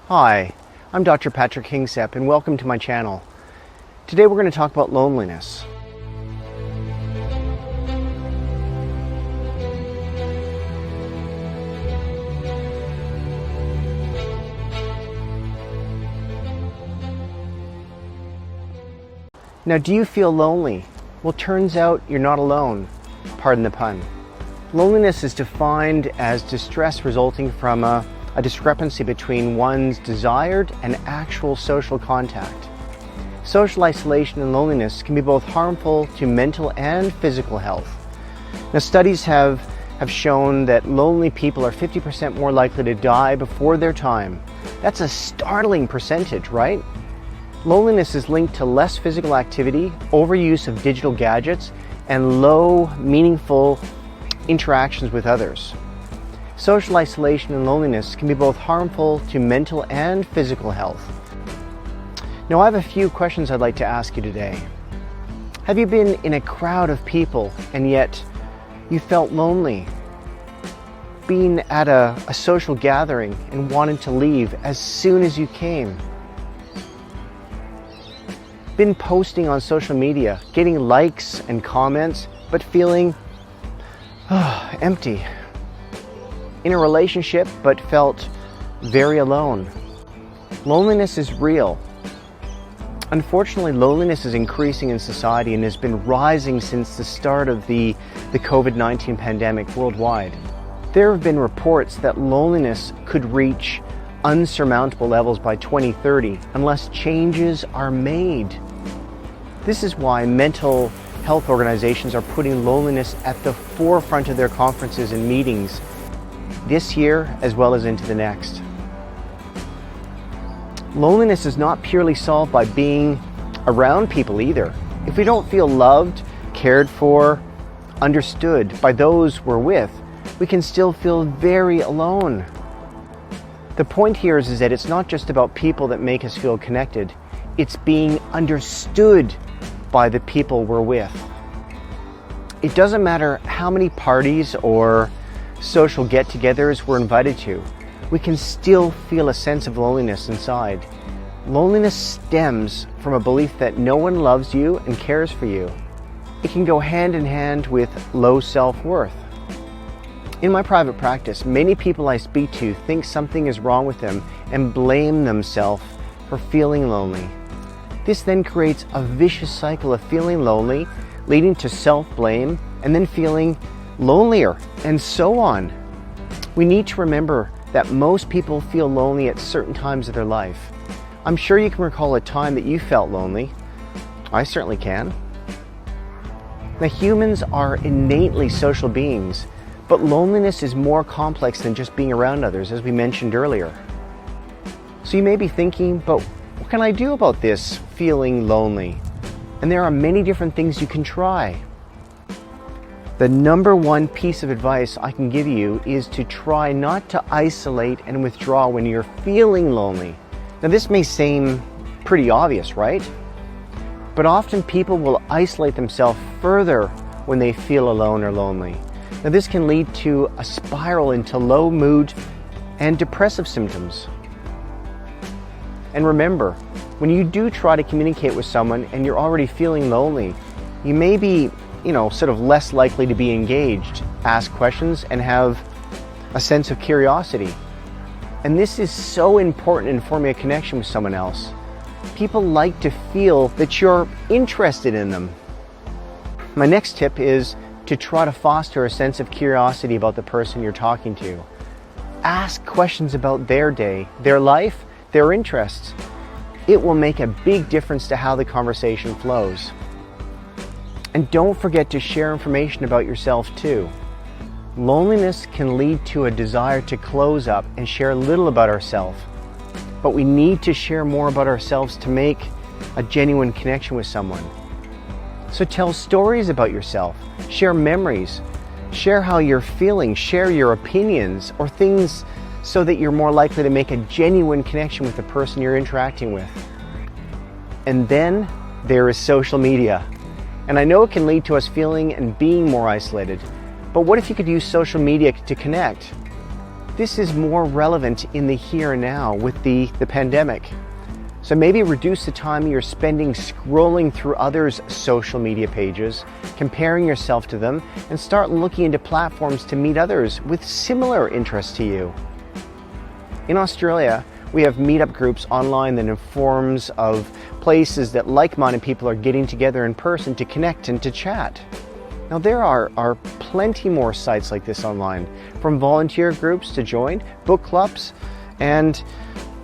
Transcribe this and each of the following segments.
Hi, I'm Dr. Patrick Hingsep and welcome to my channel. Today we're going to talk about loneliness. Now, do you feel lonely? Well, turns out you're not alone. Pardon the pun. Loneliness is defined as distress resulting from a discrepancy between one's desired and actual social contact. Social isolation and loneliness can be both harmful to mental and physical health. Now, studies have shown that lonely people are 50% more likely to die before their time. That's a startling percentage, right? Loneliness is linked to less physical activity, overuse of digital gadgets, and low, meaningful interactions with others. Social isolation and loneliness can be both harmful to mental and physical health. Now, I have a few questions I'd like to ask you today. Have you been in a crowd of people and yet you felt lonely? Been at a social gathering and wanted to leave as soon as you came? Been posting on social media, getting likes and comments, but feeling empty? In a relationship, but felt very alone? Loneliness is real. Unfortunately, loneliness is increasing in society and has been rising since the start of the COVID-19 pandemic worldwide. There have been reports that loneliness could reach unsurmountable levels by 2030 unless changes are made. This is why mental health organizations are putting loneliness at the forefront of their conferences and meetings this year as well as into the next. Loneliness is not purely solved by being around people either. If we don't feel loved, cared for, understood by those we're with, we can still feel very alone. The point here is that it's not just about people that make us feel connected, it's being understood by the people we're with. It doesn't matter how many parties or social get-togethers we're invited to, we can still feel a sense of loneliness inside. Loneliness stems from a belief that no one loves you and cares for you. It can go hand in hand with low self-worth. In my private practice, many people I speak to think something is wrong with them and blame themselves for feeling lonely. This then creates a vicious cycle of feeling lonely, leading to self-blame, and then feeling lonelier, and so on. We need to remember that most people feel lonely at certain times of their life. I'm sure you can recall a time that you felt lonely. I certainly can. Now, humans are innately social beings, but loneliness is more complex than just being around others, as we mentioned earlier. So you may be thinking, but what can I do about this feeling lonely? And there are many different things you can try. The number one piece of advice I can give you is to try not to isolate and withdraw when you're feeling lonely. Now, this may seem pretty obvious, right? But often people will isolate themselves further when they feel alone or lonely. Now, this can lead to a spiral into low mood and depressive symptoms. And remember, when you do try to communicate with someone and you're already feeling lonely, you may be sort of less likely to be engaged, ask questions, and have a sense of curiosity. And this is so important in forming a connection with someone else. People like to feel that you're interested in them. My next tip is to try to foster a sense of curiosity about the person you're talking to. Ask questions about their day, their life, their interests. It will make a big difference to how the conversation flows. And don't forget to share information about yourself too. Loneliness can lead to a desire to close up and share little about ourselves. But we need to share more about ourselves to make a genuine connection with someone. So tell stories about yourself, share memories, share how you're feeling, share your opinions or things so that you're more likely to make a genuine connection with the person you're interacting with. And then there is social media. And I know it can lead to us feeling and being more isolated, but what if you could use social media to connect? this is more relevant in the here and now with the pandemic. So maybe reduce the time you're spending scrolling through others' social media pages, comparing yourself to them, and start looking into platforms to meet others with similar interests to you. In Australia, we have meetup groups online that informs of places that like-minded people are getting together in person to connect and to chat. Now there are plenty more sites like this online, from volunteer groups to join, book clubs, and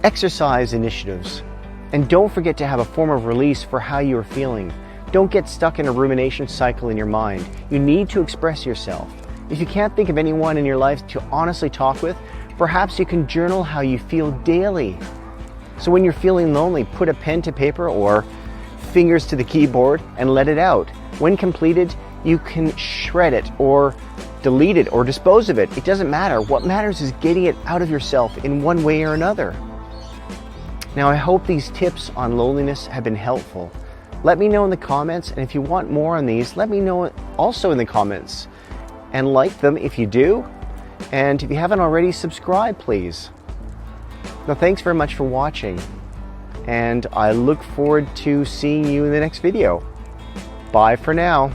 exercise initiatives. And don't forget to have a form of release for how you are feeling. Don't get stuck in a rumination cycle in your mind. You need to express yourself. If you can't think of anyone in your life to honestly talk with, perhaps you can journal how you feel daily. So when you're feeling lonely, put a pen to paper or fingers to the keyboard and let it out. When completed, you can shred it or delete it or dispose of it. It doesn't matter. What matters is getting it out of yourself in one way or another. Now, I hope these tips on loneliness have been helpful. Let me know in the comments, and if you want more on these, let me know also in the comments. And like them if you do, and if you haven't already, subscribe please. Now, thanks very much for watching, and I look forward to seeing you in the next video. Bye for now.